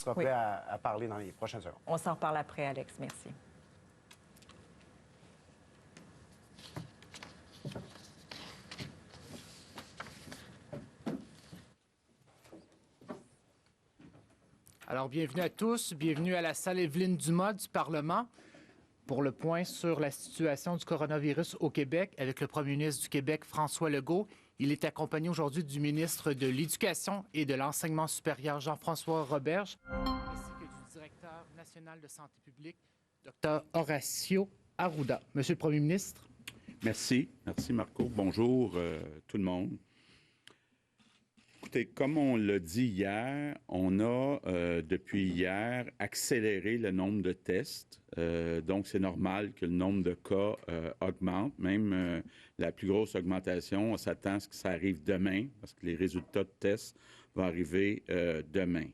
seras prêt à parler dans les prochaines secondes. On s'en reparle après, Alex. Merci. Alors, bienvenue à tous. Bienvenue à la salle Evelyne Dumas du Parlement pour le point sur la situation du coronavirus au Québec avec le premier ministre du Québec, François Legault. Il est accompagné aujourd'hui du ministre de l'Éducation et de l'Enseignement supérieur, Jean-François Roberge, ainsi que du directeur national de santé publique, Dr Horacio Arruda. Monsieur le Premier ministre. Merci. Merci, Marco. Bonjour, tout le monde. Écoutez, comme on l'a dit hier, on a, depuis hier, accéléré le nombre de tests. Donc, c'est normal que le nombre de cas augmente. Même la plus grosse augmentation, on s'attend à ce que ça arrive demain, parce que les résultats de tests vont arriver demain.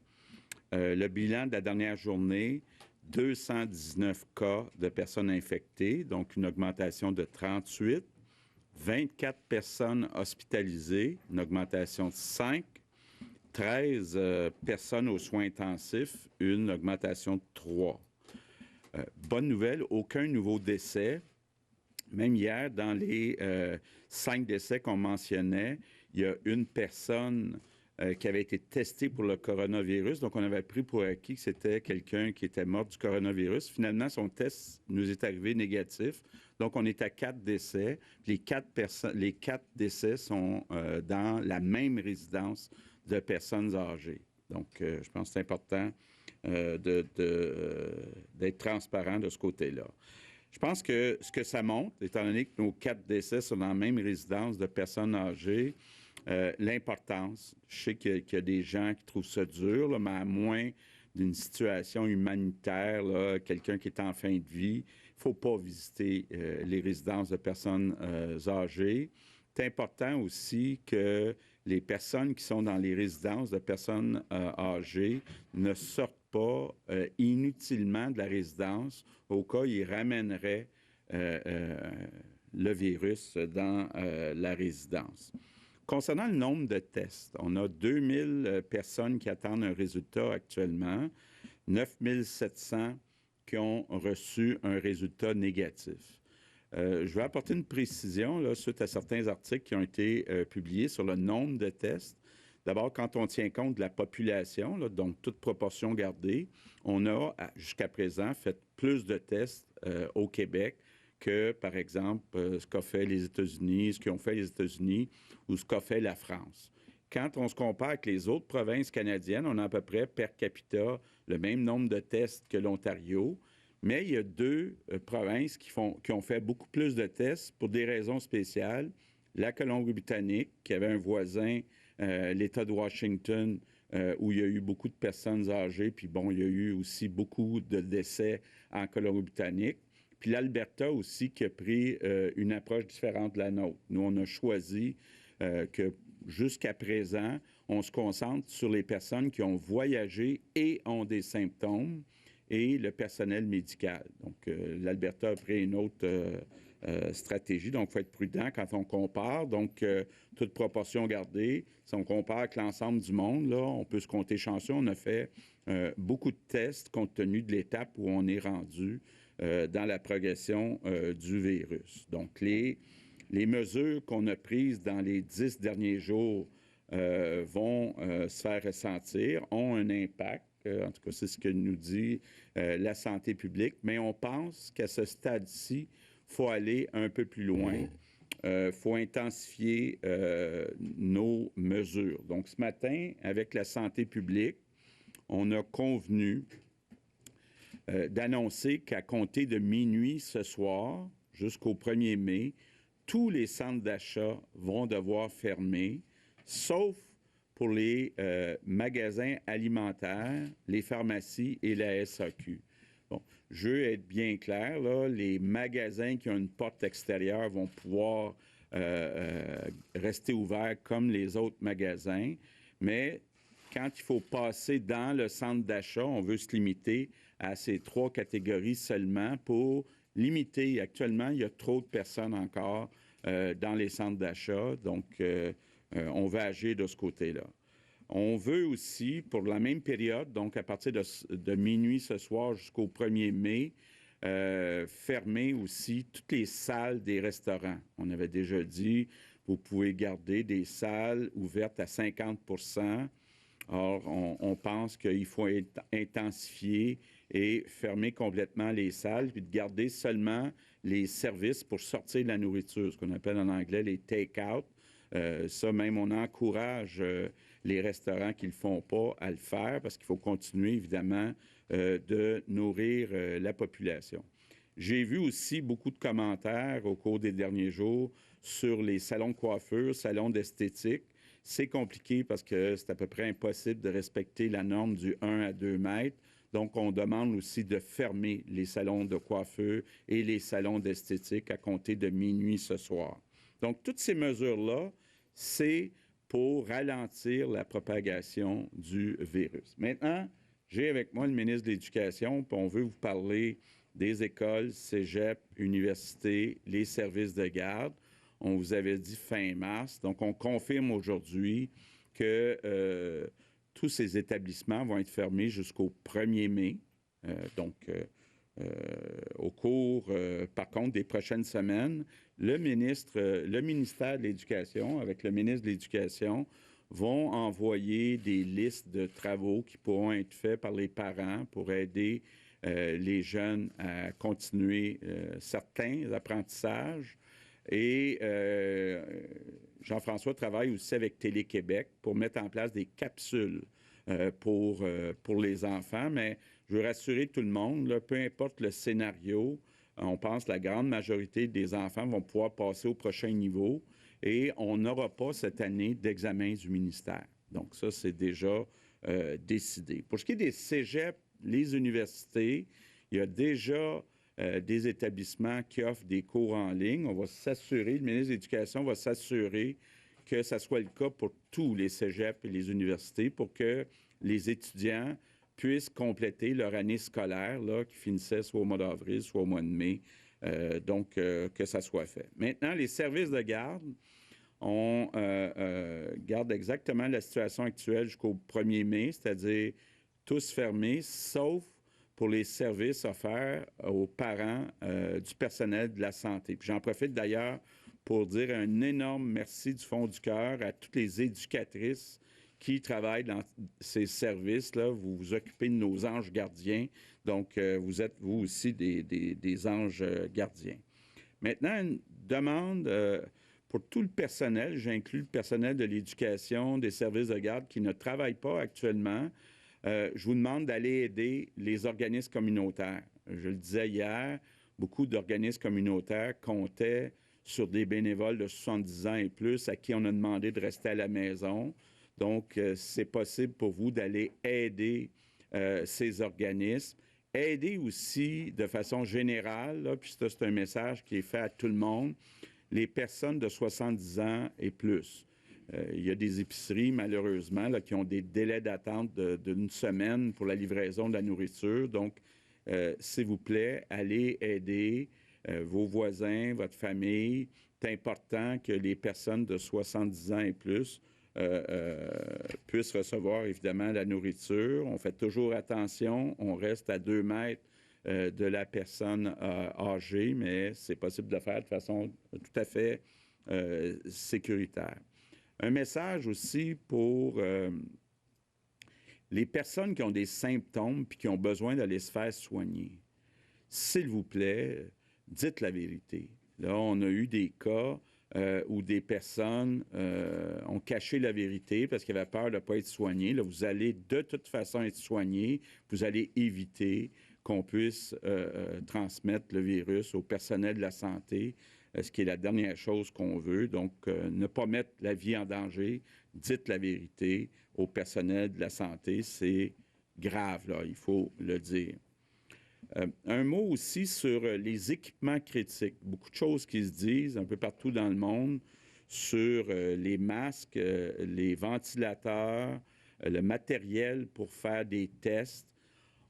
Le bilan de la dernière journée, 219 cas de personnes infectées, donc une augmentation de 38. 24 personnes hospitalisées, une augmentation de 5. 13 personnes aux soins intensifs, une augmentation de 3. Bonne nouvelle, aucun nouveau décès. Même hier, dans les 5 décès qu'on mentionnait, il y a une personne qui avait été testée pour le coronavirus. Donc, on avait pris pour acquis que c'était quelqu'un qui était mort du coronavirus. Finalement, son test nous est arrivé négatif. Donc, on est à 4 décès. Les 4 décès sont dans la même résidence de personnes âgées. Donc, je pense que c'est important d'être transparent de ce côté-là. Je pense que ce que ça montre, étant donné que nos 4 décès sont dans la même résidence de personnes âgées, l'importance. Je sais qu'il y a des gens qui trouvent ça dur, là, mais à moins d'une situation humanitaire, quelqu'un qui est en fin de vie, il ne faut pas visiter les résidences de personnes âgées. C'est important aussi que les personnes qui sont dans les résidences de personnes âgées ne sortent pas inutilement de la résidence au cas où ils ramèneraient le virus dans la résidence. Concernant le nombre de tests, on a 2000 personnes qui attendent un résultat actuellement, 9700 qui ont reçu un résultat négatif. Je vais apporter une précision là, suite à certains articles qui ont été publiés sur le nombre de tests. D'abord, quand on tient compte de la population, là, donc toute proportion gardée, on a jusqu'à présent fait plus de tests au Québec que, par exemple, ce qu'a fait les États-Unis, ce qu'ils ont fait les États-Unis ou ce qu'a fait la France. Quand on se compare avec les autres provinces canadiennes, on a à peu près per capita le même nombre de tests que l'Ontario, mais il y a 2 provinces qui ont fait beaucoup plus de tests pour des raisons spéciales. La Colombie-Britannique, qui avait un voisin, l'État de Washington, où il y a eu beaucoup de personnes âgées, puis bon, il y a eu aussi beaucoup de décès en Colombie-Britannique. Puis l'Alberta aussi qui a pris une approche différente de la nôtre. Nous, on a choisi que jusqu'à présent, on se concentre sur les personnes qui ont voyagé et ont des symptômes et le personnel médical. Donc, l'Alberta a pris une autre stratégie. Donc, il faut être prudent quand on compare. Donc, toute proportion gardée, si on compare avec l'ensemble du monde, là, on peut se compter chanceux. On a fait beaucoup de tests compte tenu de l'étape où on est rendu dans la progression du virus. Donc, les mesures qu'on a prises dans les 10 derniers jours vont se faire ressentir, ont un impact. En tout cas, c'est ce que nous dit la santé publique. Mais on pense qu'à ce stade-ci, il faut aller un peu plus loin. Il faut intensifier nos mesures. Donc, ce matin, avec la santé publique, on a convenu d'annoncer qu'à compter de minuit ce soir jusqu'au 1er mai, tous les centres d'achat vont devoir fermer, sauf pour les magasins alimentaires, les pharmacies et la SAQ. Bon, je veux être bien clair, là, les magasins qui ont une porte extérieure vont pouvoir rester ouverts comme les autres magasins, mais quand il faut passer dans le centre d'achat, on veut se limiter à ces 3 catégories seulement pour limiter. Actuellement, il y a trop de personnes encore dans les centres d'achat, donc on va agir de ce côté-là. On veut aussi, pour la même période, donc à partir de minuit ce soir jusqu'au 1er mai, fermer aussi toutes les salles des restaurants. On avait déjà dit, vous pouvez garder des salles ouvertes à 50 %. Or, on pense qu'il faut intensifier et fermer complètement les salles, puis de garder seulement les services pour sortir de la nourriture, ce qu'on appelle en anglais les take-out. Ça, même, on encourage les restaurants qui ne le font pas à le faire parce qu'il faut continuer, évidemment, de nourrir la population. J'ai vu aussi beaucoup de commentaires au cours des derniers jours sur les salons de coiffure, salons d'esthétique. C'est compliqué parce que c'est à peu près impossible de respecter la norme du 1 à 2 mètres. Donc, on demande aussi de fermer les salons de coiffure et les salons d'esthétique à compter de minuit ce soir. Donc, toutes ces mesures-là, c'est pour ralentir la propagation du virus. Maintenant, j'ai avec moi le ministre de l'Éducation, puis on veut vous parler des écoles, cégep, universités, les services de garde. On vous avait dit fin mars. Donc, on confirme aujourd'hui que tous ces établissements vont être fermés jusqu'au 1er mai. Au cours, par contre, des prochaines semaines, le ministère de l'Éducation, avec le ministre de l'Éducation, vont envoyer des listes de travaux qui pourront être faits par les parents pour aider les jeunes à continuer certains apprentissages. Et Jean-François travaille aussi avec Télé-Québec pour mettre en place des capsules pour les enfants. Mais je veux rassurer tout le monde, là, peu importe le scénario, on pense que la grande majorité des enfants vont pouvoir passer au prochain niveau et on n'aura pas cette année d'examen du ministère. Donc ça, c'est déjà décidé. Pour ce qui est des cégeps, les universités, il y a déjà des établissements qui offrent des cours en ligne. On va s'assurer, le ministre de l'Éducation va s'assurer que ça soit le cas pour tous les cégeps et les universités pour que les étudiants puissent compléter leur année scolaire, là, qui finissait soit au mois d'avril, soit au mois de mai, que ça soit fait. Maintenant, les services de garde, on garde exactement la situation actuelle jusqu'au 1er mai, c'est-à-dire tous fermés, sauf pour les services offerts aux parents du personnel de la santé. Puis j'en profite d'ailleurs pour dire un énorme merci du fond du cœur à toutes les éducatrices qui travaillent dans ces services-là. Vous vous occupez de nos anges gardiens, donc vous êtes, vous aussi, des anges gardiens. Maintenant, une demande pour tout le personnel, j'inclus le personnel de l'éducation, des services de garde qui ne travaillent pas actuellement. Je vous demande d'aller aider les organismes communautaires. Je le disais hier, beaucoup d'organismes communautaires comptaient sur des bénévoles de 70 ans et plus à qui on a demandé de rester à la maison. Donc, c'est possible pour vous d'aller aider ces organismes. Aider aussi de façon générale, là, puis ça, c'est un message qui est fait à tout le monde, les personnes de 70 ans et plus. Il y a des épiceries, malheureusement, là, qui ont des délais d'attente d'une semaine pour la livraison de la nourriture. Donc, s'il vous plaît, allez aider vos voisins, votre famille. C'est important que les personnes de 70 ans et plus puissent recevoir, évidemment, la nourriture. On fait toujours attention. On reste à 2 mètres de la personne âgée, mais c'est possible de le faire de façon tout à fait sécuritaire. Un message aussi pour les personnes qui ont des symptômes puis qui ont besoin d'aller se faire soigner. S'il vous plaît, dites la vérité. Là, on a eu des cas où des personnes ont caché la vérité parce qu'ils avaient peur de ne pas être soignés. Là, vous allez de toute façon être soignés. Vous allez éviter qu'on puisse transmettre le virus au personnel de la santé, ce qui est la dernière chose qu'on veut. Donc, ne pas mettre la vie en danger. Dites la vérité au personnel de la santé. C'est grave, là, il faut le dire. Un mot aussi sur les équipements critiques. Beaucoup de choses qui se disent un peu partout dans le monde sur les masques, les ventilateurs, le matériel pour faire des tests.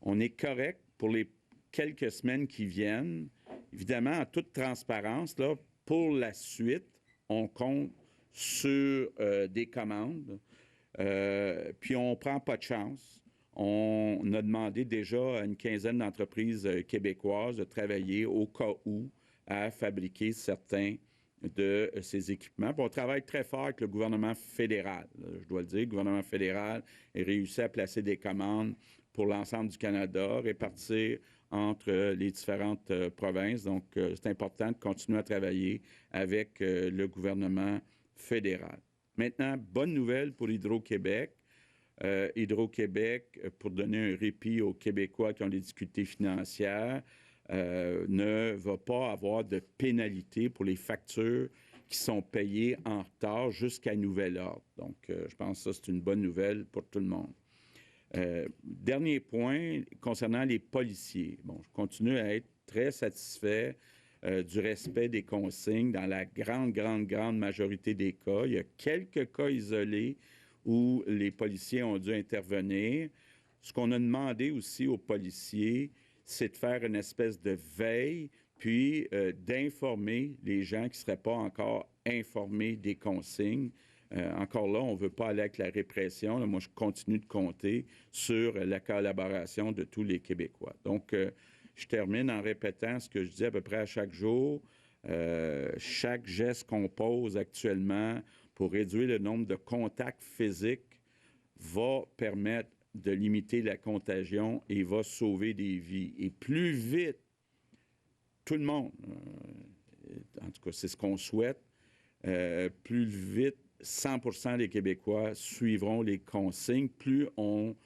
On est correct pour les quelques semaines qui viennent. Évidemment, en toute transparence, là, pour la suite, on compte sur des commandes. Puis on ne prend pas de chance. On a demandé déjà à une quinzaine d'entreprises québécoises de travailler au cas où à fabriquer certains de ces équipements. Puis on travaille très fort avec le gouvernement fédéral. Je dois le dire, le gouvernement fédéral a réussi à placer des commandes pour l'ensemble du Canada, répartir entre les différentes provinces. Donc, c'est important de continuer à travailler avec le gouvernement fédéral. Maintenant, bonne nouvelle pour Hydro-Québec. Hydro-Québec, pour donner un répit aux Québécois qui ont des difficultés financières, ne va pas avoir de pénalité pour les factures qui sont payées en retard jusqu'à nouvel ordre. Donc, je pense que ça, c'est une bonne nouvelle pour tout le monde. Dernier point, concernant les policiers. Bon, je continue à être très satisfait du respect des consignes dans la grande majorité des cas. Il y a quelques cas isolés où les policiers ont dû intervenir. Ce qu'on a demandé aussi aux policiers, c'est de faire une espèce de veille, puis d'informer les gens qui ne seraient pas encore informés des consignes. Encore là, on ne veut pas aller avec la répression. Là, moi, je continue de compter sur la collaboration de tous les Québécois. Donc, je termine en répétant ce que je dis à peu près à chaque jour. Chaque geste qu'on pose actuellement pour réduire le nombre de contacts physiques va permettre de limiter la contagion et va sauver des vies. Et plus vite, tout le monde, en tout cas, c'est ce qu'on souhaite, plus vite, 100% des Québécois suivront les consignes, plus on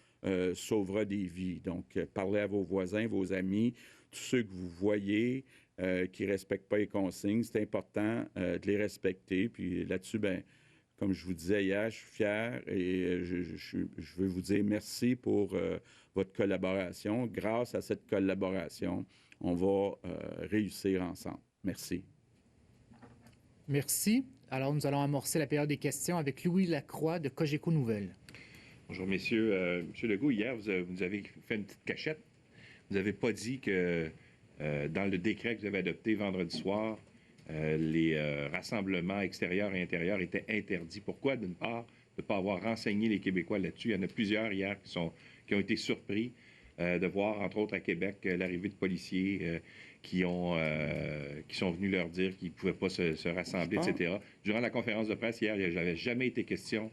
sauvera des vies. Donc, parlez à vos voisins, vos amis, tous ceux que vous voyez qui ne respectent pas les consignes. C'est important de les respecter. Puis là-dessus, bien, comme je vous disais hier, je suis fier et je veux vous dire merci pour votre collaboration. Grâce à cette collaboration, on va réussir ensemble. Merci. Merci. Alors, nous allons amorcer la période des questions avec Louis Lacroix de Cogeco Nouvelles. Bonjour, messieurs. Monsieur Legault, hier, vous avez fait une petite cachette. Vous n'avez pas dit que dans le décret que vous avez adopté vendredi soir, les rassemblements extérieurs et intérieurs étaient interdits. Pourquoi, d'une part, de ne pas avoir renseigné les Québécois là-dessus? Il y en a plusieurs hier qui ont été surpris de voir, entre autres à Québec, l'arrivée de policiers qui sont venus leur dire qu'ils ne pouvaient pas se rassembler, etc. Durant la conférence de presse hier, il n'avait jamais été question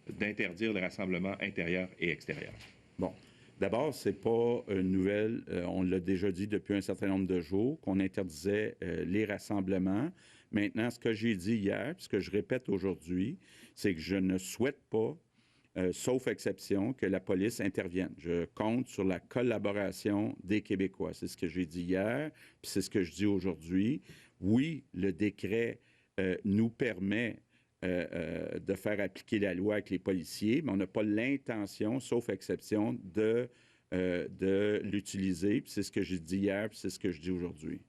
d'interdire les rassemblements intérieurs et extérieurs. Bon. D'abord, ce n'est pas une nouvelle, on l'a déjà dit depuis un certain nombre de jours, qu'on interdisait les rassemblements. Maintenant, ce que j'ai dit hier, puis ce que je répète aujourd'hui, c'est que je ne souhaite pas, sauf exception, que la police intervienne. Je compte sur la collaboration des Québécois. C'est ce que j'ai dit hier, puis c'est ce que je dis aujourd'hui. Oui, le décret nous permet de faire appliquer la loi avec les policiers, mais on n'a pas l'intention, sauf exception, de l'utiliser. Puis c'est ce que j'ai dit hier, puis c'est ce que je dis aujourd'hui.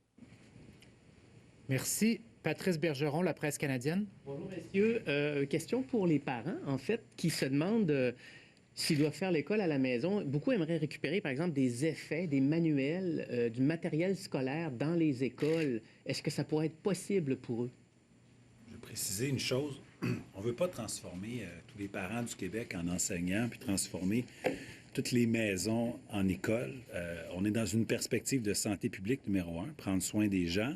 Merci. Patrice Bergeron, La Presse canadienne. Bonjour, messieurs. Question pour les parents, en fait, qui se demandent s'ils doivent faire l'école à la maison. Beaucoup aimeraient récupérer, par exemple, des effets, des manuels, du matériel scolaire dans les écoles. Est-ce que ça pourrait être possible pour eux? Je veux préciser une chose. On ne veut pas transformer tous les parents du Québec en enseignants, puis transformer toutes les maisons en écoles. On est dans une perspective de santé publique numéro 1, prendre soin des gens.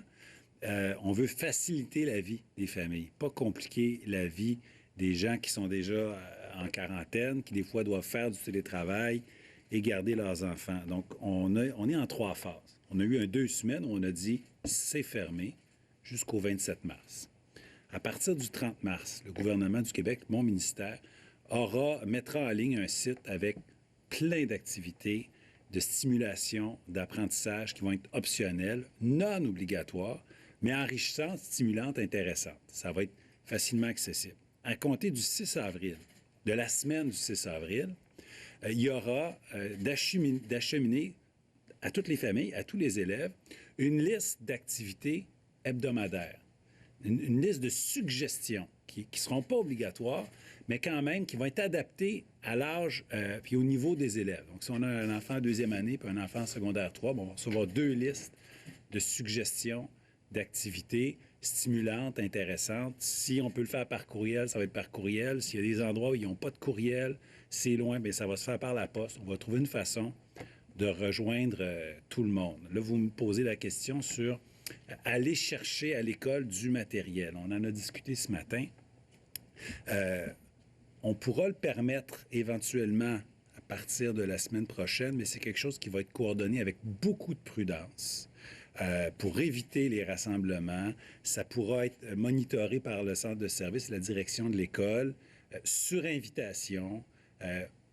On veut faciliter la vie des familles, pas compliquer la vie des gens qui sont déjà en quarantaine, qui des fois doivent faire du télétravail et garder leurs enfants. Donc, on est en 3 phases. On a eu 2 semaines où on a dit c'est fermé jusqu'au 27 mars. À partir du 30 mars, le gouvernement du Québec, mon ministère, mettra en ligne un site avec plein d'activités de stimulation, d'apprentissage qui vont être optionnelles, non obligatoires, mais enrichissantes, stimulantes, intéressantes. Ça va être facilement accessible. À compter du 6 avril, de la semaine du 6 avril, il y aura d'acheminer à toutes les familles, à tous les élèves, une liste d'activités hebdomadaires. Une liste de suggestions qui ne seront pas obligatoires, mais quand même qui vont être adaptées à l'âge puis au niveau des élèves. Donc, si on a un enfant en 2e année puis un enfant en secondaire 3, bon, on va recevoir 2 listes de suggestions d'activités stimulante, intéressante. Si on peut le faire par courriel, ça va être par courriel. S'il y a des endroits où ils n'ont pas de courriel, c'est loin, bien, ça va se faire par la poste. On va trouver une façon de rejoindre tout le monde. Là, vous me posez la question sur aller chercher à l'école du matériel. On en a discuté ce matin. On pourra le permettre éventuellement à partir de la semaine prochaine, mais c'est quelque chose qui va être coordonné avec beaucoup de prudence. Pour éviter les rassemblements, ça pourra être monitoré par le centre de service et la direction de l'école, sur invitation,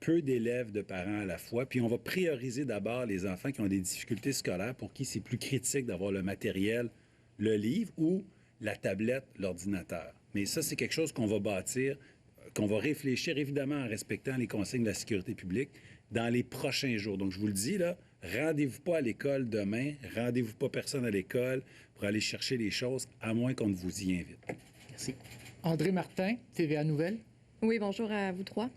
peu d'élèves de parents à la fois, puis on va prioriser d'abord les enfants qui ont des difficultés scolaires pour qui c'est plus critique d'avoir le matériel, le livre ou la tablette, l'ordinateur. Mais ça, c'est quelque chose qu'on va bâtir, qu'on va réfléchir évidemment en respectant les consignes de la sécurité publique dans les prochains jours. Donc, je vous le dis, là, rendez-vous pas à l'école demain, rendez-vous pas personne à l'école pour aller chercher les choses, à moins qu'on ne vous y invite. Merci. André Martin, TVA Nouvelles. Oui, bonjour à vous trois.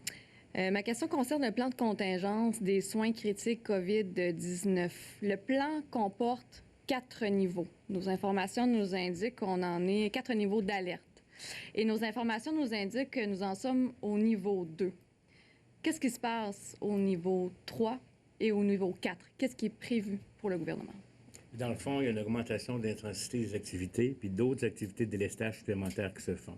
Ma question concerne le plan de contingence des soins critiques COVID-19. Le plan comporte 4 niveaux. Nos informations nous indiquent qu'on en est 4 niveaux d'alerte. Et nos informations nous indiquent que nous en sommes au niveau 2. Qu'est-ce qui se passe au niveau 3 et au niveau 4? Qu'est-ce qui est prévu pour le gouvernement? Dans le fond, il y a une augmentation de l'intensité des activités, puis d'autres activités de délestage supplémentaires qui se font.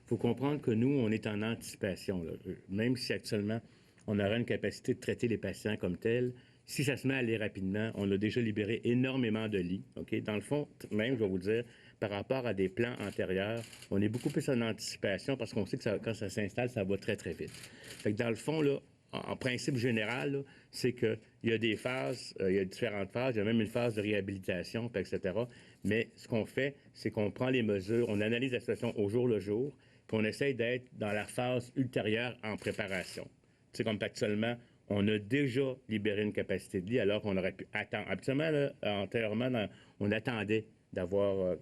Il faut comprendre que nous, on est en anticipation. Là. Même si actuellement, on aurait une capacité de traiter les patients comme tels, si ça se met à aller rapidement, on a déjà libéré énormément de lits. Okay? Dans le fond, même, je vais vous dire, par rapport à des plans antérieurs, on est beaucoup plus en anticipation parce qu'on sait que quand ça s'installe, ça va très, très vite. Fait que dans le fond, là, en principe général, là, c'est qu'il y a des phases, il y a différentes phases, il y a même une phase de réhabilitation, etc. Mais ce qu'on fait, c'est qu'on prend les mesures, on analyse la situation au jour le jour, puis on essaye d'être dans la phase ultérieure en préparation. C'est comme actuellement, on a déjà libéré une capacité de lit alors qu'on aurait pu attendre. Habituellement, là, antérieurement, on attendait d'avoir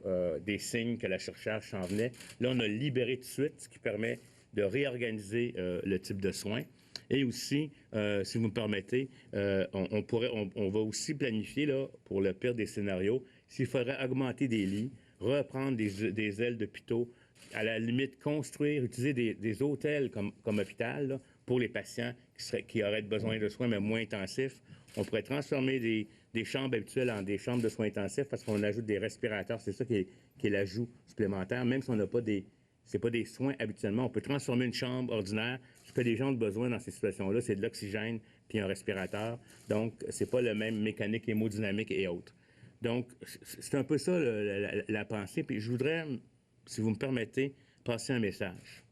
des signes que la surcharge s'en venait. Là, on a libéré tout de suite, ce qui permet de réorganiser le type de soins. Et aussi, si vous me permettez, on va aussi planifier, là, pour le pire des scénarios, s'il faudrait augmenter des lits, reprendre des ailes d'hôpitaux, à la limite construire, utiliser des hôtels comme hôpital là, pour les patients qui auraient besoin de soins, mais moins intensifs. On pourrait transformer des chambres habituelles en des chambres de soins intensifs parce qu'on ajoute des respirateurs. C'est ça qui est l'ajout supplémentaire. Même si on n'a pas c'est pas des soins habituellement, on peut transformer une chambre ordinaire. Ce que les gens ont besoin dans ces situations-là, c'est de l'oxygène puis un respirateur. Donc, c'est pas le même mécanique hémodynamique et autres. Donc, c'est un peu ça la pensée. Puis je voudrais, si vous me permettez, passer un message.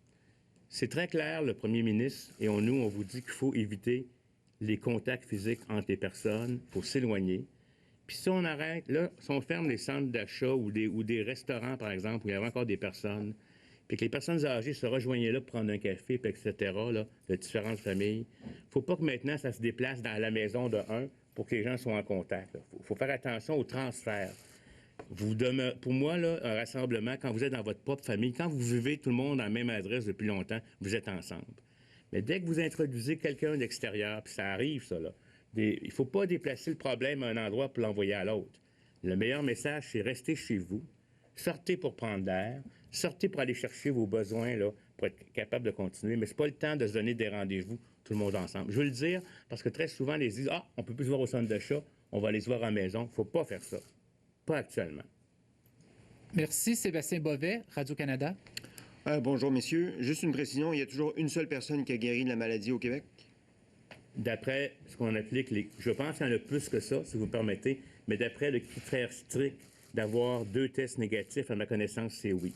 C'est très clair, le premier ministre, et on vous dit qu'il faut éviter les contacts physiques entre les personnes, il faut s'éloigner. Puis si on arrête, là, si on ferme les centres d'achat ou des restaurants, par exemple, où il y avait encore des personnes, puis que les personnes âgées se rejoignaient là pour prendre un café, puis etc., là, de différentes familles, il ne faut pas que maintenant ça se déplace dans la maison de un pour que les gens soient en contact. Il faut faire attention au transfert. Pour moi, là, un rassemblement, quand vous êtes dans votre propre famille, quand vous vivez tout le monde à la même adresse depuis longtemps, vous êtes ensemble. Mais dès que vous introduisez quelqu'un d'extérieur, puis ça arrive, ça, là, il ne faut pas déplacer le problème à un endroit pour l'envoyer à l'autre. Le meilleur message, c'est rester chez vous, sortez pour prendre l'air, sortez pour aller chercher vos besoins, là, pour être capable de continuer. Mais ce n'est pas le temps de se donner des rendez-vous, tout le monde ensemble. Je veux le dire parce que très souvent, les gens disent « Ah, on ne peut plus se voir au centre d'achat, on va aller se voir à la maison. » Il ne faut pas faire ça. Pas actuellement. Merci. Sébastien Bovet, Radio-Canada. Bonjour, messieurs. Juste une précision, il y a toujours une seule personne qui a guéri de la maladie au Québec? D'après ce qu'on applique, je pense qu'il y en a plus que ça, si vous me permettez, mais d'après le critère strict d'avoir 2 tests négatifs, à ma connaissance, c'est oui.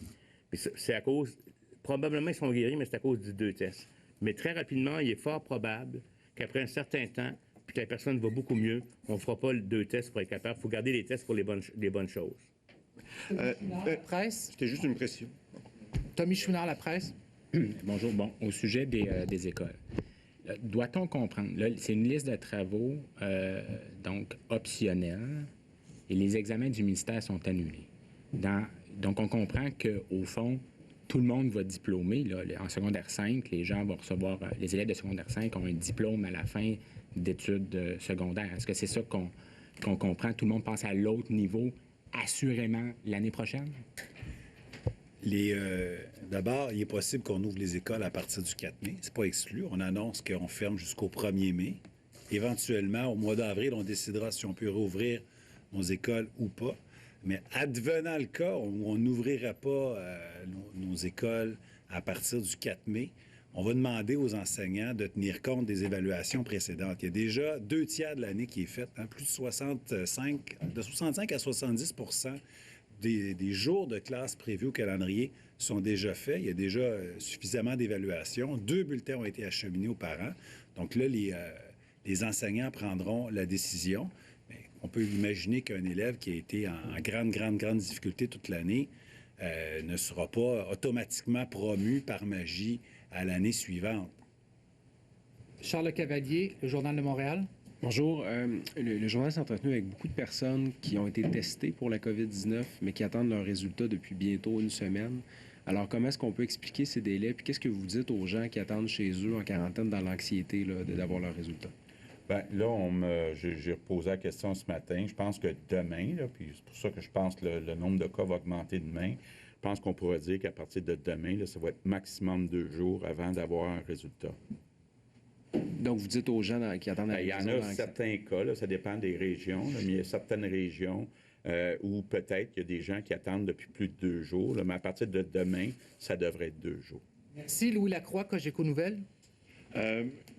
C'est à cause, probablement ils sont guéris, mais c'est à cause des 2 tests. Mais très rapidement, il est fort probable qu'après un certain temps, puis que la personne va beaucoup mieux, on ne fera pas 2 tests pour être capable. Il faut garder les tests pour les bonnes choses. La presse. C'était juste une précision. Tommy Chouinard, La Presse. Bonjour. Bon, au sujet des écoles. Doit-on comprendre, là, c'est une liste de travaux, donc optionnels, et les examens du ministère sont annulés. Donc, on comprend qu'au fond, tout le monde va diplômer. Là, en secondaire 5, les gens vont recevoir, les élèves de secondaire 5 ont un diplôme à la fin d'études secondaires. Est-ce que c'est ça qu'on comprend? Tout le monde passe à l'autre niveau, assurément, l'année prochaine? D'abord, il est possible qu'on ouvre les écoles à partir du 4 mai. C'est pas exclu. On annonce qu'on ferme jusqu'au 1er mai. Éventuellement, au mois d'avril, on décidera si on peut rouvrir nos écoles ou pas. Mais advenant le cas où on n'ouvrira pas nos écoles à partir du 4 mai, on va demander aux enseignants de tenir compte des évaluations précédentes. Il y a déjà 2/3 de l'année qui est faite, plus de 65 à 70 des jours de classe prévus au calendrier sont déjà faits. Il y a déjà suffisamment d'évaluations. 2 bulletins ont été acheminés aux parents. Donc là, les enseignants prendront la décision. Mais on peut imaginer qu'un élève qui a été en grande difficulté toute l'année ne sera pas automatiquement promu par magie à l'année suivante. Charles Cavalier, le Journal de Montréal. Bonjour. Le journal s'est entretenu avec beaucoup de personnes qui ont été testées pour la COVID-19, mais qui attendent leurs résultats depuis bientôt une semaine. Alors, comment est-ce qu'on peut expliquer ces délais? Puis qu'est-ce que vous dites aux gens qui attendent chez eux en quarantaine dans l'anxiété d'avoir leurs résultats? Bien, là, j'ai reposé la question ce matin. Je pense que demain, là, puis c'est pour ça que je pense que le nombre de cas va augmenter demain, je pense qu'on pourrait dire qu'à partir de demain, là, ça va être maximum 2 jours avant d'avoir un résultat. Donc, vous dites aux gens qui attendent la Il y en a certains cas, là, ça dépend des régions, là, mais il y a certaines régions où peut-être qu'il y a des gens qui attendent depuis plus de 2 jours, là, mais à partir de demain, ça devrait être 2 jours. Merci. Louis Lacroix, Cogeco Nouvelles.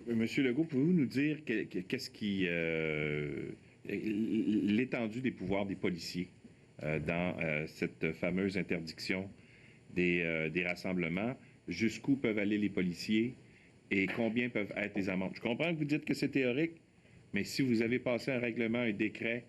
Monsieur Legault, pouvez-vous nous dire qu'est-ce qui... l'étendue des pouvoirs des policiers dans cette fameuse interdiction des rassemblements? Jusqu'où peuvent aller les policiers? Et combien peuvent être les amendes? Je comprends que vous dites que c'est théorique, mais si vous avez passé un règlement, un décret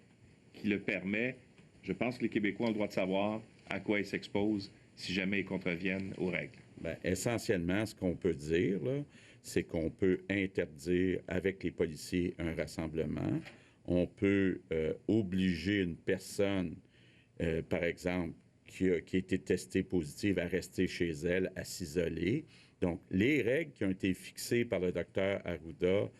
qui le permet, je pense que les Québécois ont le droit de savoir à quoi ils s'exposent si jamais ils contreviennent aux règles. Bien, essentiellement, ce qu'on peut dire, là, c'est qu'on peut interdire avec les policiers un rassemblement. On peut obliger une personne, par exemple, qui a été testée positive à rester chez elle, à s'isoler. Donc, les règles qui ont été fixées par le docteur Arruda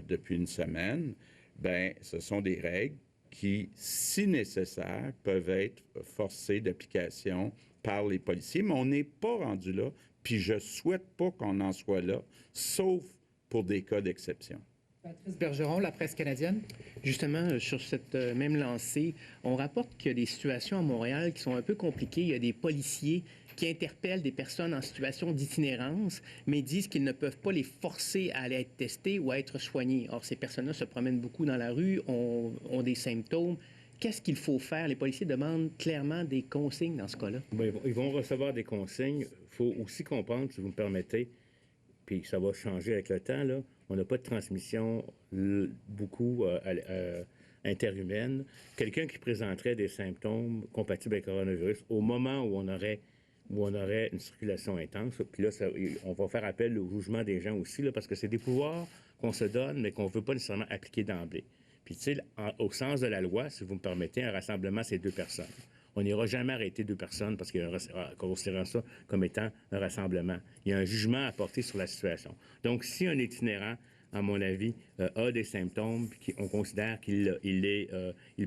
depuis une semaine, bien, ce sont des règles qui, si nécessaire, peuvent être forcées d'application par les policiers, mais on n'est pas rendu là, puis je souhaite pas qu'on en soit là, sauf pour des cas d'exception. Patrice Bergeron, La Presse canadienne. Justement, sur cette même lancée, on rapporte qu'il y a des situations à Montréal qui sont un peu compliquées. Il y a des policiers qui interpellent des personnes en situation d'itinérance, mais disent qu'ils ne peuvent pas les forcer à aller être testés ou à être soignés. Or, ces personnes-là se promènent beaucoup dans la rue, ont des symptômes. Qu'est-ce qu'il faut faire? Les policiers demandent clairement des consignes dans ce cas-là. Bien, ils vont recevoir des consignes. Il faut aussi comprendre, si vous me permettez, puis ça va changer avec le temps, là, on n'a pas de transmission beaucoup interhumaine. Quelqu'un qui présenterait des symptômes compatibles avec le coronavirus au moment où on aurait une circulation intense, puis là, on va faire appel au jugement des gens aussi, là, parce que c'est des pouvoirs qu'on se donne, mais qu'on ne veut pas nécessairement appliquer d'emblée. Puis, tu sais, au sens de la loi, si vous me permettez, un rassemblement, c'est 2 personnes. On n'ira jamais arrêter 2 personnes parce qu'on considère ça comme étant un rassemblement. Il y a un jugement à porter sur la situation. Donc, si un itinérant, à mon avis, a des symptômes, puis on considère qu'il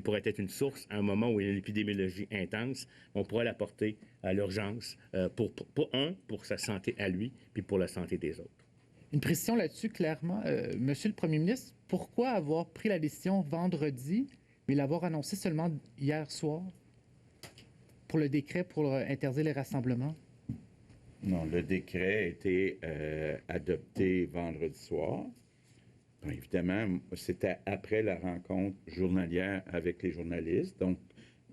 pourrait être une source à un moment où il y a une épidémiologie intense, on pourrait l'apporter à l'urgence pour sa santé à lui, puis pour la santé des autres. Une précision là-dessus, clairement. Monsieur le Premier ministre, pourquoi avoir pris la décision vendredi, mais l'avoir annoncé seulement hier soir pour le décret pour interdire les rassemblements? Non, le décret a été adopté vendredi soir. Bon, évidemment, c'était après la rencontre journalière avec les journalistes. Donc,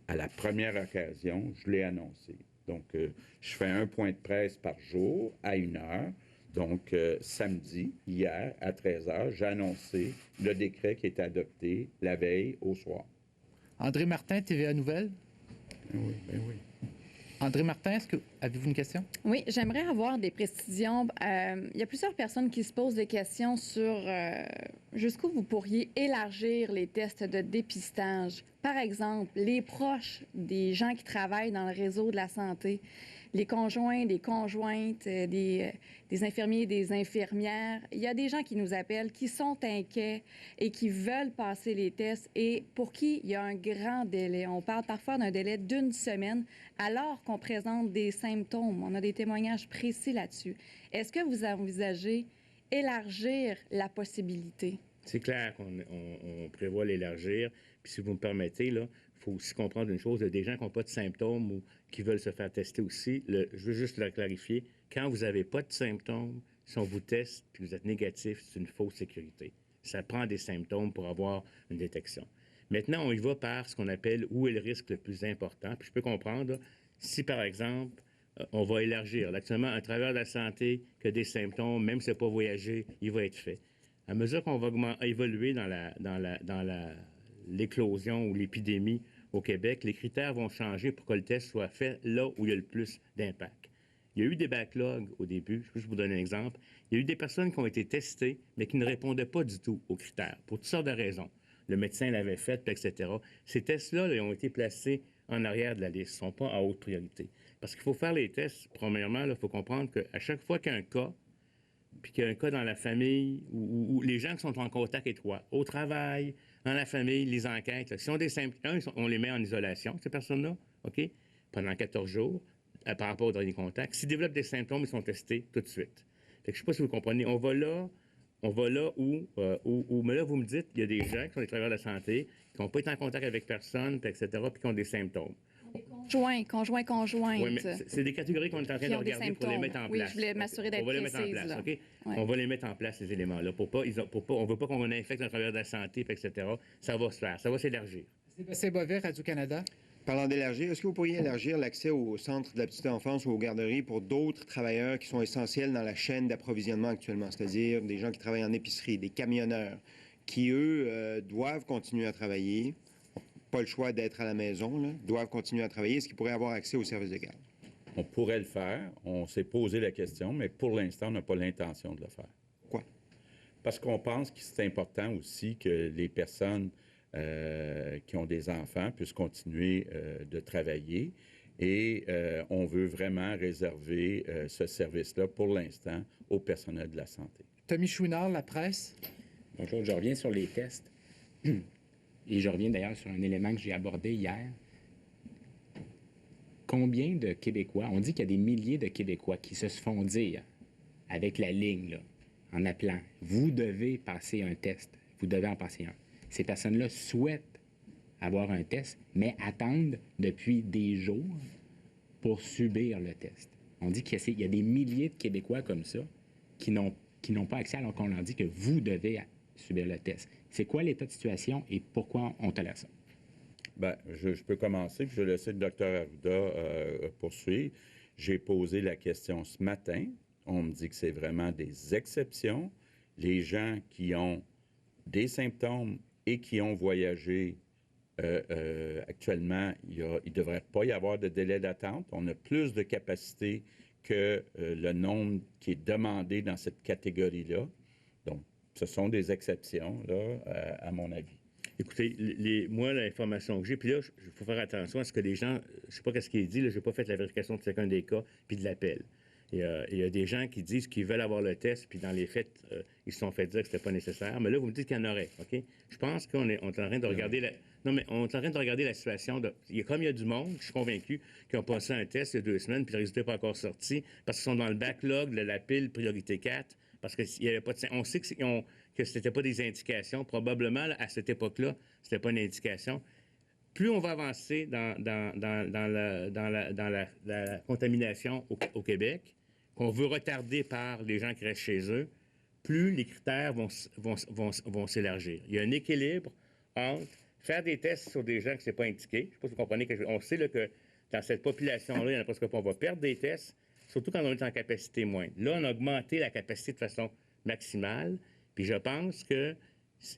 à la première occasion, je l'ai annoncé. Donc, je fais un point de presse par jour à 1 heure. Donc, samedi, hier, à 13 heures, j'ai annoncé le décret qui est adopté la veille au soir. André Martin, TVA Nouvelles. Ben oui. André Martin, avez-vous une question? Oui, j'aimerais avoir des précisions. Il y a plusieurs personnes qui se posent des questions sur jusqu'où vous pourriez élargir les tests de dépistage? Par exemple, les proches des gens qui travaillent dans le réseau de la santé, les conjoints, des conjointes, des infirmiers, des infirmières. Il y a des gens qui nous appellent, qui sont inquiets et qui veulent passer les tests et pour qui il y a un grand délai. On parle parfois d'un délai d'1 semaine alors qu'on présente des symptômes. On a des témoignages précis là-dessus. Est-ce que vous envisagez élargir la possibilité? C'est clair qu'on prévoit l'élargir. Puis si vous me permettez, là, il faut aussi comprendre une chose, il y a des gens qui n'ont pas de symptômes ou qui veulent se faire tester aussi. Je veux juste le clarifier. Quand vous n'avez pas de symptômes, si on vous teste puis vous êtes négatif, c'est une fausse sécurité. Ça prend des symptômes pour avoir une détection. Maintenant, on y va par ce qu'on appelle où est le risque le plus important. Puis je peux comprendre, là, si par exemple, on va élargir. Là, actuellement, un travailleur de la santé qui a des symptômes, même s'il n'a pas voyagé, il va être fait. À mesure qu'on va évoluer dans l'éclosion ou l'épidémie au Québec, les critères vont changer pour que le test soit fait là où il y a le plus d'impact. Il y a eu des backlogs au début. Je peux juste vous donner un exemple. Il y a eu des personnes qui ont été testées, mais qui ne répondaient pas du tout aux critères, pour toutes sortes de raisons. Le médecin l'avait fait, etc. Ces tests-là, ils ont été placés en arrière de la liste. Ils ne sont pas à haute priorité. Parce qu'il faut faire les tests, premièrement, il faut comprendre qu'à chaque fois qu'il y a un cas, puis qu'il y a un cas dans la famille, ou les gens qui sont en contact étroit, au travail, dans la famille, les enquêtes, là, si on a des symptômes, on les met en isolation, ces personnes-là, OK, pendant 14 jours, par rapport au dernier contact. S'ils développent des symptômes, ils sont testés tout de suite. Fait que je ne sais pas si vous comprenez. On va là où mais là, vous me dites, il y a des gens qui sont des travailleurs de la santé, qui n'ont pas été en contact avec personne, etc., puis qui ont des symptômes. Conjoints. Oui, mais c'est des catégories qu'on est en train de regarder pour les mettre en place. Oui, je voulais m'assurer d'être précise. On va les mettre en place, OK? Ouais. On va les mettre en place, ces éléments-là. On ne veut pas qu'on infecte un travailleur de la santé, etc. Ça va se faire, ça va s'élargir. Sébastien Bovet, Radio-Canada. Parlant d'élargir, est-ce que vous pourriez élargir l'accès aux centres de la petite enfance ou aux garderies pour d'autres travailleurs qui sont essentiels dans la chaîne d'approvisionnement actuellement, c'est-à-dire des gens qui travaillent en épicerie, des camionneurs, qui, eux, doivent continuer à travailler, pas le choix d'être à la maison, là, doivent continuer à travailler. Est-ce qu'ils pourraient avoir accès aux services de garde? On pourrait le faire. On s'est posé la question, mais pour l'instant, on n'a pas l'intention de le faire. Pourquoi? Parce qu'on pense que c'est important aussi que les personnes qui ont des enfants puissent continuer de travailler. Et on veut vraiment réserver ce service-là, pour l'instant, au personnel de la santé. Tommy Chouinard, La Presse. Bonjour, je reviens sur les tests. Et je reviens d'ailleurs sur un élément que j'ai abordé hier. Combien de Québécois, on dit qu'il y a des milliers de Québécois qui se font dire, avec la ligne, là, en appelant, vous devez passer un test, vous devez en passer un. Ces personnes-là souhaitent avoir un test, mais attendent depuis des jours pour subir le test. On dit qu'il y a des milliers de Québécois comme ça qui n'ont pas accès alors qu'on leur dit que vous devez subir le test. C'est quoi l'état de situation et pourquoi on tolère ça? Bien, je peux commencer, puis je vais laisser le docteur Arruda poursuivre. J'ai posé la question ce matin. On me dit que c'est vraiment des exceptions. Les gens qui ont des symptômes et qui ont voyagé actuellement, il ne devrait pas y avoir de délai d'attente. On a plus de capacité que le nombre qui est demandé dans cette catégorie-là. Donc, ce sont des exceptions, là, à mon avis. Écoutez, moi, l'information que j'ai, puis là, il faut faire attention à ce que les gens, je ne sais pas ce qui est dit, je n'ai pas fait la vérification de chacun des cas, puis de l'appel. Il y a des gens qui disent qu'ils veulent avoir le test, puis dans les faits, ils se sont fait dire que ce n'était pas nécessaire. Mais là, vous me dites qu'il y en aurait, OK? Je pense qu'on est en train de regarder on est en train de regarder la situation. Il y a du monde, je suis convaincu, qui ont passé un test il y a 2 semaines, puis le résultat n'est pas encore sorti, parce qu'ils sont dans le backlog de la pile priorité 4, parce qu'il n'y avait pas de... On sait que ce n'était pas des indications. Probablement, là, à cette époque-là, ce n'était pas une indication. Plus on va avancer dans la contamination au Québec, qu'on veut retarder par les gens qui restent chez eux, plus les critères vont s'élargir. Il y a un équilibre entre faire des tests sur des gens que ce n'est pas indiqué. Je ne sais pas si vous comprenez. On sait là, que dans cette population-là, il y en a presque pas. On va perdre des tests, surtout quand on est en capacité moindre. Là, on a augmenté la capacité de façon maximale. Puis je pense que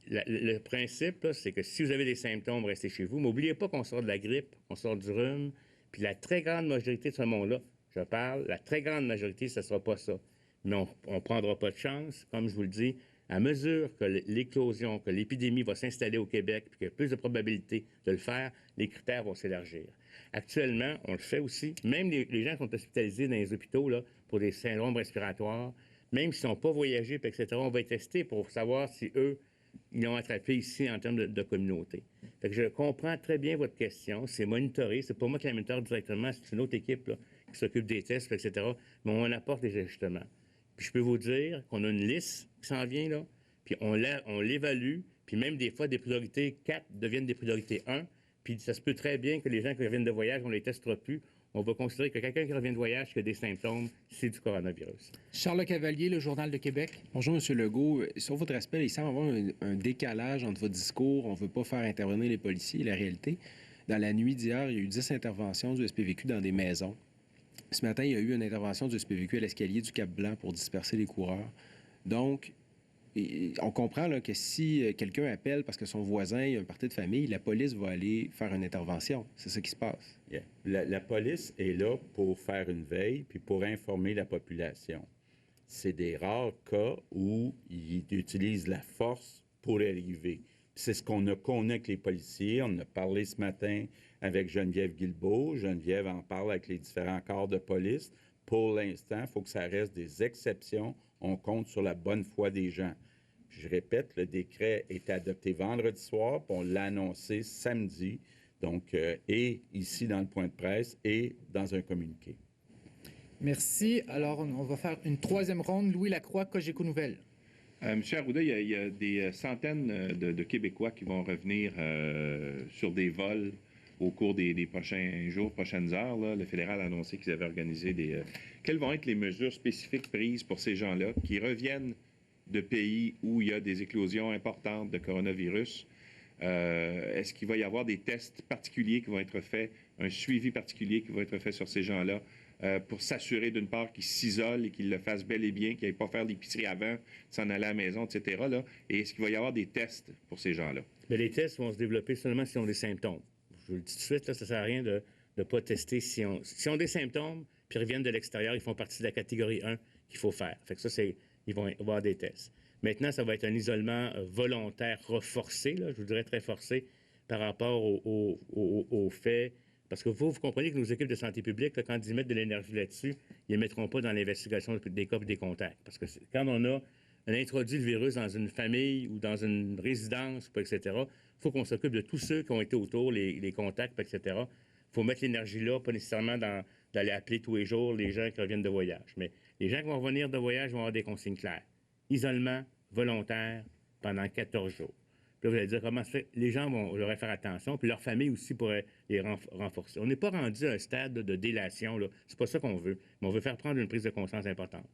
le principe, là, c'est que si vous avez des symptômes, restez chez vous. Mais n'oubliez pas qu'on sort de la grippe, on sort du rhume. Puis la très grande majorité de ce monde-là, je parle, la très grande majorité, ce ne sera pas ça. Mais on ne prendra pas de chance. Comme je vous le dis, À mesure que l'éclosion, que l'épidémie va s'installer au Québec, puis qu'il y a plus de probabilité de le faire, les critères vont s'élargir. Actuellement, on le fait aussi. Même les gens qui sont hospitalisés dans les hôpitaux là, pour des syndromes respiratoires, même s'ils n'ont pas voyagé, puis etc., on va les tester pour savoir si eux, ils l'ont attrapé ici en termes de communauté. Fait que je comprends très bien votre question. C'est monitoré. C'est pas moi qui la monitore directement. C'est une autre équipe là, qui s'occupe des tests, etc. Mais on apporte des ajustements. Puis je peux vous dire qu'on a une liste qui s'en vient, là, puis on l'évalue, puis même des fois, des priorités 4 deviennent des priorités 1, puis ça se peut très bien que les gens qui reviennent de voyage, on ne les testera plus. On va considérer que quelqu'un qui revient de voyage qui a des symptômes, c'est du coronavirus. Charles Cavalier, le Journal de Québec. Bonjour, M. Legault. Sur votre aspect, il semble avoir un décalage entre votre discours. On ne veut pas faire intervenir les policiers et la réalité. Dans la nuit d'hier, il y a eu 10 interventions du SPVQ dans des maisons. Ce matin, il y a eu une intervention du SPVQ à l'escalier du Cap-Blanc pour disperser les coureurs. Donc, on comprend là, que si quelqu'un appelle parce que son voisin a un party de famille, la police va aller faire une intervention. C'est ça qui se passe. Yeah. La police est là pour faire une veille puis pour informer la population. C'est des rares cas où ils utilisent la force pour arriver. C'est ce qu'on a connu avec les policiers. On en a parlé ce matin avec Geneviève Guilbeault. Geneviève en parle avec les différents corps de police. Pour l'instant, il faut que ça reste des exceptions. On compte sur la bonne foi des gens. Je répète, le décret est adopté vendredi soir, puis on l'a annoncé samedi, donc, et ici dans le point de presse et dans un communiqué. Merci. Alors, on va faire une troisième ronde. Louis Lacroix, Cogeco Nouvelles. Monsieur Arruda, il y a des centaines de Québécois qui vont revenir sur des vols au cours des prochains jours, prochaines heures. Là. Le fédéral a annoncé qu'ils avaient organisé des... Quelles vont être les mesures spécifiques prises pour ces gens-là qui reviennent de pays où il y a des éclosions importantes de coronavirus? Est-ce qu'il va y avoir des tests particuliers qui vont être faits, un suivi particulier qui va être fait sur ces gens-là pour s'assurer d'une part qu'ils s'isolent et qu'ils le fassent bel et bien, qu'ils n'aillent pas faire l'épicerie avant, s'en aller à la maison, etc. Là? Et est-ce qu'il va y avoir des tests pour ces gens-là? Mais les tests vont se développer seulement s'ils ont des symptômes. Je vous le dis tout de suite, là, ça ne sert à rien de ne pas tester. S'ils ont des symptômes, puis ils reviennent de l'extérieur, ils font partie de la catégorie 1 qu'il faut faire. Fait que ça, ils vont avoir des tests. Maintenant, ça va être un isolement volontaire reforcé, là, je vous dirais très forcé, par rapport au fait... Parce que vous comprenez que nos équipes de santé publique, là, quand ils mettent de l'énergie là-dessus, ils ne mettront pas dans l'investigation des cas et des contacts. Parce que quand on a introduit le virus dans une famille ou dans une résidence, etc., il faut qu'on s'occupe de tous ceux qui ont été autour, les contacts, etc. Il faut mettre l'énergie là, pas nécessairement d'aller appeler tous les jours les gens qui reviennent de voyage. Mais les gens qui vont revenir de voyage vont avoir des consignes claires. Isolement volontaire pendant 14 jours. Puis là, vous allez dire comment ça fait. Les gens vont leur faire attention, puis leur famille aussi pourrait les renforcer. On n'est pas rendu à un stade de délation, là. C'est pas ça qu'on veut, mais on veut faire prendre une prise de conscience importante.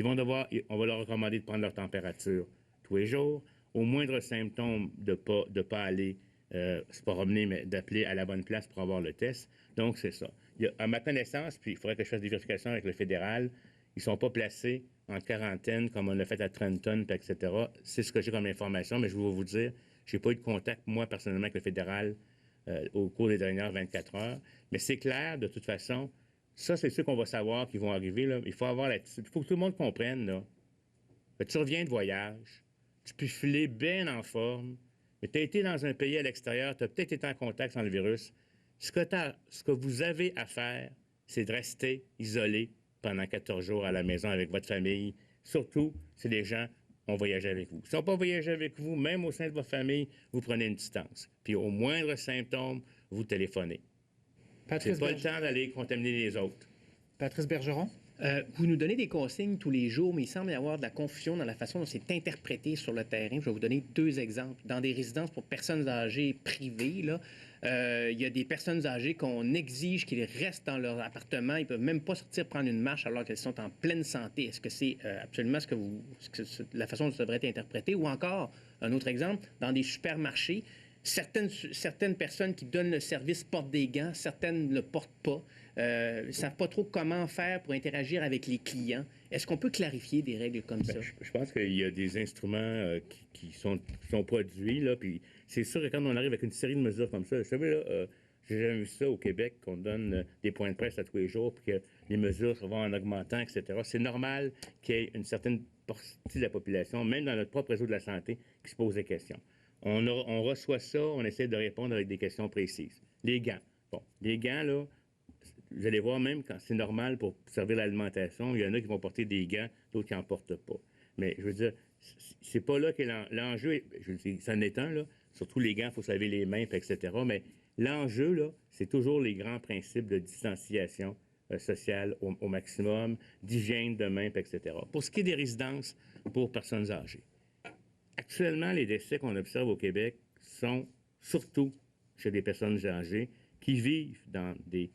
On va leur recommander de prendre leur température tous les jours, au moindre symptôme de pas aller se promener, mais d'appeler à la bonne place pour avoir le test. Donc, c'est ça. À ma connaissance, puis il faudrait que je fasse des vérifications avec le fédéral, ils ne sont pas placés en quarantaine comme on l'a fait à Trenton, etc. C'est ce que j'ai comme information, mais je vais vous dire, je n'ai pas eu de contact, moi, personnellement, avec le fédéral au cours des dernières 24 heures. Mais c'est clair, de toute façon, ça, c'est ceux qu'on va savoir qui vont arriver. Là. Il faut avoir l'attitude. Il faut que tout le monde comprenne. Là. Tu reviens de voyage, tu peux filer bien en forme, mais tu as été dans un pays à l'extérieur, tu as peut-être été en contact sans le virus. Ce que vous avez à faire, c'est de rester isolé pendant 14 jours à la maison avec votre famille. Surtout si les gens ont voyagé avec vous. S'ils n'ont pas voyagé avec vous, même au sein de votre famille, vous prenez une distance. Puis au moindre symptôme, vous téléphonez. C'est pas le temps d'aller contaminer les autres. Patrice Bergeron? Vous nous donnez des consignes tous les jours, mais il semble y avoir de la confusion dans la façon dont c'est interprété sur le terrain. Je vais vous donner 2 exemples. Dans des résidences pour personnes âgées privées, là, il y a des personnes âgées qu'on exige qu'ils restent dans leur appartement. Ils ne peuvent même pas sortir prendre une marche alors qu'elles sont en pleine santé. Est-ce que c'est absolument la façon dont ça devrait être interprété? Ou encore, un autre exemple, dans des supermarchés, certaines personnes qui donnent le service portent des gants, certaines ne le portent pas. Ne savent pas trop comment faire pour interagir avec les clients. Est-ce qu'on peut clarifier des règles comme ça? Je pense qu'il y a des instruments qui sont produits, là, puis c'est sûr que quand on arrive avec une série de mesures comme ça, vous savez, là, j'ai jamais vu ça au Québec, qu'on donne des points de presse à tous les jours, puis que les mesures vont en augmentant, etc. C'est normal qu'il y ait une certaine partie de la population, même dans notre propre réseau de la santé, qui se pose des questions. On reçoit ça, on essaie de répondre avec des questions précises. Les gants. Bon, les gants, là, vous allez voir, même quand c'est normal pour servir l'alimentation, il y en a qui vont porter des gants, d'autres qui n'en portent pas. Mais je veux dire, c'est pas là que l'enjeu, c'en est un, là. Surtout les gants, il faut se laver les mains, etc. Mais l'enjeu, là, c'est toujours les grands principes de distanciation sociale au maximum, d'hygiène de mains, etc. Pour ce qui est des résidences pour personnes âgées, actuellement, les décès qu'on observe au Québec sont surtout chez des personnes âgées qui vivent dans des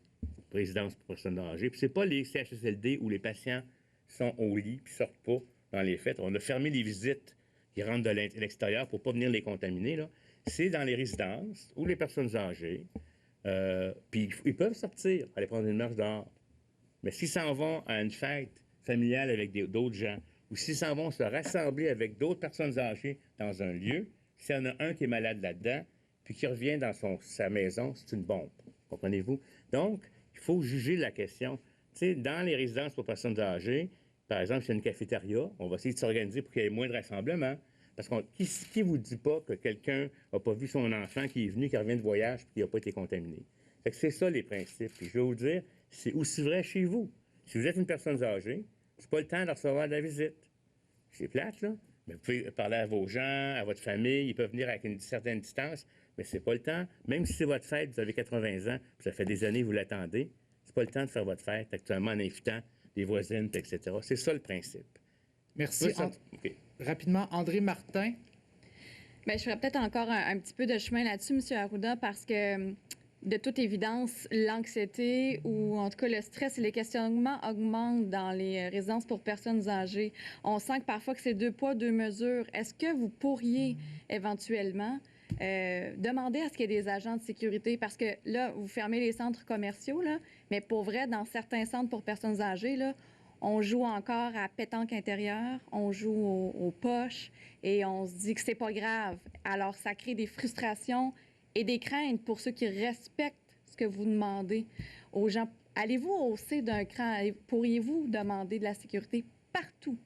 résidences pour personnes âgées. Puis c'est pas les CHSLD où les patients sont au lit puis sortent pas dans les faits. On a fermé les visites qui rentrent de l'extérieur pour pas venir les contaminer, là. C'est dans les résidences où les personnes âgées, puis ils peuvent sortir, aller prendre une marche dehors. Mais s'ils s'en vont à une fête familiale avec d'autres gens, ou s'ils s'en vont se rassembler avec d'autres personnes âgées dans un lieu, s'il y en a un qui est malade là-dedans, puis qui revient dans sa maison, c'est une bombe. Comprenez-vous? Donc, il faut juger la question. Tu sais, dans les résidences pour personnes âgées, par exemple, c'est une cafétéria, on va essayer de s'organiser pour qu'il y ait moins de rassemblements. Parce que qui vous dit pas que quelqu'un n'a pas vu son enfant qui est venu, qui revient de voyage, puis qui n'a pas été contaminé? Fait que c'est ça les principes. Puis je vais vous dire, c'est aussi vrai chez vous. Si vous êtes une personne âgée, c'est pas le temps de recevoir de la visite. C'est plate, là. Mais vous pouvez parler à vos gens, à votre famille, ils peuvent venir avec une certaine distance, mais c'est pas le temps. Même si c'est votre fête, vous avez 80 ans, puis ça fait des années que vous l'attendez, c'est pas le temps de faire votre fête actuellement en invitant des voisines, etc. C'est ça le principe. Merci. OK. Rapidement, André Martin. Bien, je ferais peut-être encore un petit peu de chemin là-dessus, M. Arruda, parce que, de toute évidence, l'anxiété ou en tout cas le stress et les questionnements augmentent dans les résidences pour personnes âgées. On sent que parfois que c'est 2 poids, 2 mesures. Est-ce que vous pourriez éventuellement demander à ce qu'il y ait des agents de sécurité? Parce que là, vous fermez les centres commerciaux, là, mais pour vrai, dans certains centres pour personnes âgées, là, on joue encore à pétanque intérieure, on joue aux poches et on se dit que c'est pas grave. Alors, ça crée des frustrations et des craintes pour ceux qui respectent ce que vous demandez aux gens. Allez-vous hausser d'un cran? Pourriez-vous demander de la sécurité partout?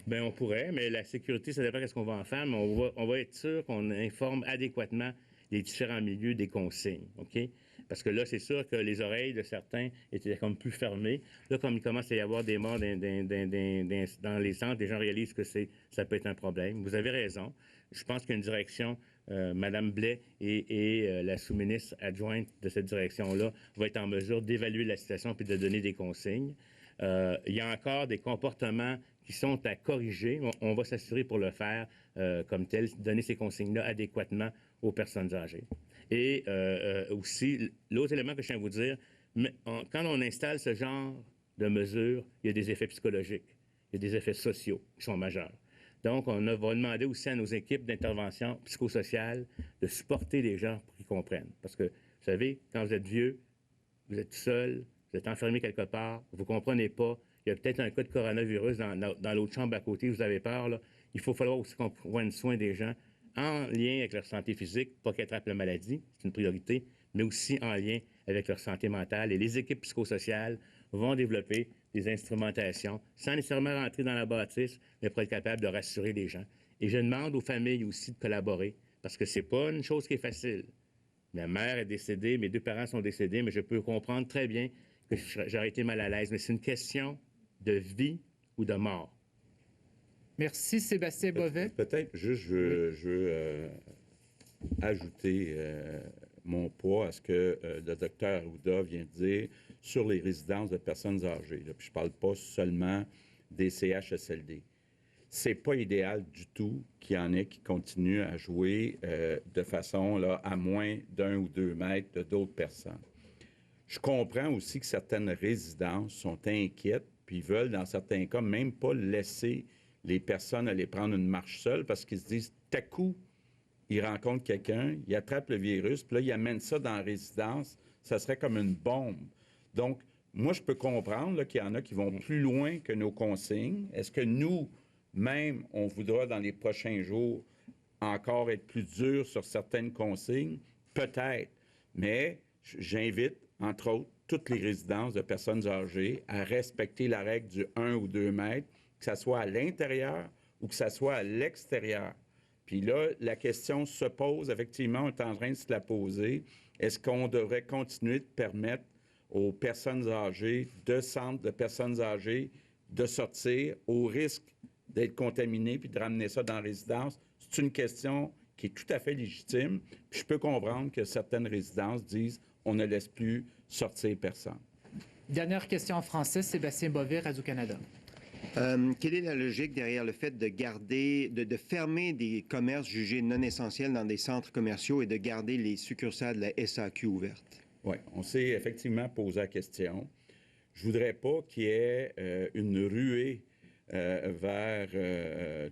Bien, on pourrait, mais la sécurité, ça dépend de ce qu'on va en faire, mais on va être sûr qu'on informe adéquatement les différents milieux des consignes, OK? Parce que là, c'est sûr que les oreilles de certains étaient comme plus fermées. Là, comme il commence à y avoir des morts dans les centres, les gens réalisent que ça peut être un problème. Vous avez raison. Je pense qu'il y a une direction, Mme Blais et la sous-ministre adjointe de cette direction-là va être en mesure d'évaluer la situation puis de donner des consignes. Il y a encore des comportements qui sont à corriger. On va s'assurer pour le faire comme tel, donner ces consignes-là adéquatement aux personnes âgées. Et aussi, l'autre élément que je tiens à vous dire, quand on installe ce genre de mesures, il y a des effets psychologiques, il y a des effets sociaux qui sont majeurs. Donc, on va demander aussi à nos équipes d'intervention psychosociale de supporter les gens pour qu'ils comprennent. Parce que, vous savez, quand vous êtes vieux, vous êtes seul, vous êtes enfermé quelque part, vous ne comprenez pas, il y a peut-être un cas de coronavirus dans l'autre chambre à côté, vous avez peur, là. Il faut falloir aussi qu'on prenne soin des gens en lien avec leur santé physique, pas qu'ils attrapent la maladie, c'est une priorité, mais aussi en lien avec leur santé mentale. Et les équipes psychosociales vont développer des instrumentations sans nécessairement rentrer dans la bâtisse, mais pour être capable de rassurer les gens. Et je demande aux familles aussi de collaborer, parce que c'est pas une chose qui est facile. Ma mère est décédée, mes 2 parents sont décédés, mais je peux comprendre très bien que j'aurais été mal à l'aise. Mais c'est une question de vie ou de mort. Merci, Sébastien Bovet. Peut-être juste, je veux ajouter mon poids à ce que le docteur Arruda vient de dire sur les résidences de personnes âgées. Là. Puis je ne parle pas seulement des CHSLD. C'est pas idéal du tout qu'il y en ait qui continuent à jouer de façon là, à moins d'1 ou 2 mètres de d'autres personnes. Je comprends aussi que certaines résidences sont inquiètes puis veulent, dans certains cas, même pas laisser les personnes aller prendre une marche seule parce qu'ils se disent, tout à coup, ils rencontrent quelqu'un, ils attrapent le virus, puis là, ils amènent ça dans la résidence. Ça serait comme une bombe. Donc, moi, je peux comprendre qu'il y en a qui vont plus loin que nos consignes. Est-ce que nous, même, on voudra, dans les prochains jours, encore être plus dur sur certaines consignes? Peut-être. Mais j'invite, entre autres, toutes les résidences de personnes âgées à respecter la règle du 1 ou 2 mètres, que ça soit à l'intérieur ou que ça soit à l'extérieur. Puis là, la question se pose, effectivement, on est en train de se la poser. Est-ce qu'on devrait continuer de permettre aux personnes âgées, de centres de personnes âgées, de sortir au risque d'être contaminées puis de ramener ça dans la résidence? C'est une question qui est tout à fait légitime. Puis je peux comprendre que certaines résidences disent on ne laisse plus sortir personne. Dernière question en français, Sébastien Bovet, Radio-Canada. Quelle est la logique derrière le fait de garder, de fermer des commerces jugés non essentiels dans des centres commerciaux et de garder les succursales de la SAQ ouvertes? Oui, on s'est effectivement posé la question. Je voudrais pas qu'il y ait une ruée vers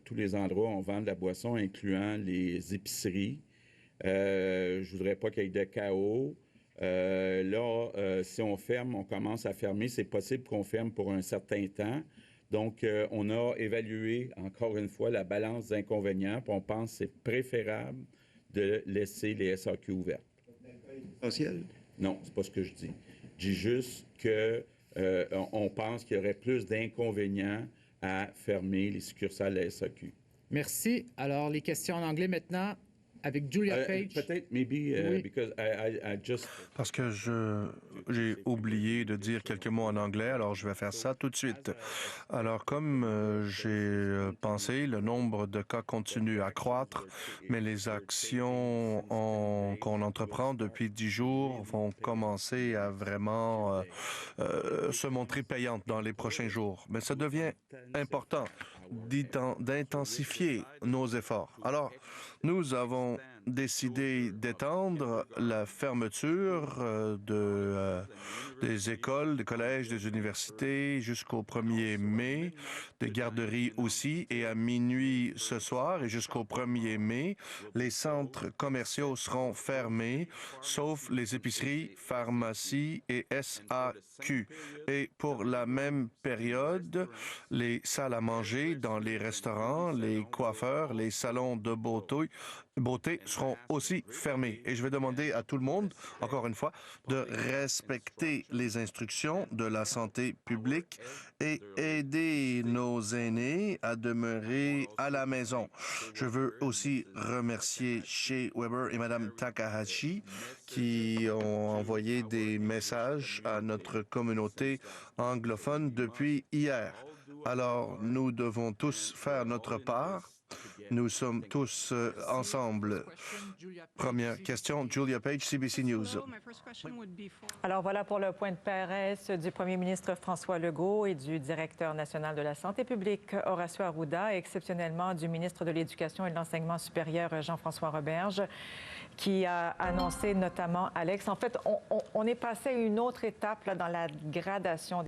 tous les endroits où on vend de la boisson, incluant les épiceries. Je voudrais pas qu'il y ait de chaos. Là, si on ferme, on commence à fermer. C'est possible qu'on ferme pour un certain temps. Donc, on a évalué, encore une fois, la balance des inconvénients, puis on pense que c'est préférable de laisser les SAQ ouvertes. Essentiel? Non, c'est pas ce que je dis. Je dis juste qu'on pense qu'il y aurait plus d'inconvénients à fermer les succursales de la SAQ. Merci. Alors, les questions en anglais maintenant avec Julia Page. Peut-être, maybe, because I just... Parce que j'ai oublié de dire quelques mots en anglais, alors je vais faire ça tout de suite. Alors, comme j'ai pensé, le nombre de cas continue à croître, mais les actions qu'on entreprend depuis 10 jours vont commencer à vraiment se montrer payantes dans les prochains jours. Mais ça devient important d'intensifier nos efforts. Alors, nous avons décidé d'étendre la fermeture des écoles, des collèges, des universités jusqu'au 1er mai, des garderies aussi, et à minuit ce soir et jusqu'au 1er mai, les centres commerciaux seront fermés, sauf les épiceries, pharmacies et SAQ. Et pour la même période, les salles à manger dans les restaurants, les coiffeurs, les salons de beauté seront aussi fermés. Et je vais demander à tout le monde, encore une fois, de respecter les instructions de la santé publique et aider nos aînés à demeurer à la maison. Je veux aussi remercier Shea Weber et Mme Takahashi qui ont envoyé des messages à notre communauté anglophone depuis hier. Alors, nous devons tous faire notre part. Nous sommes tous ensemble. Première question, Julia Page, CBC News. Alors voilà pour le point de presse du premier ministre François Legault et du directeur national de la santé publique Horacio Arruda, et exceptionnellement du ministre de l'Éducation et de l'Enseignement supérieur Jean-François Roberge, qui a annoncé notamment, Alex, en fait, on est passé à une autre étape là, dans la gradation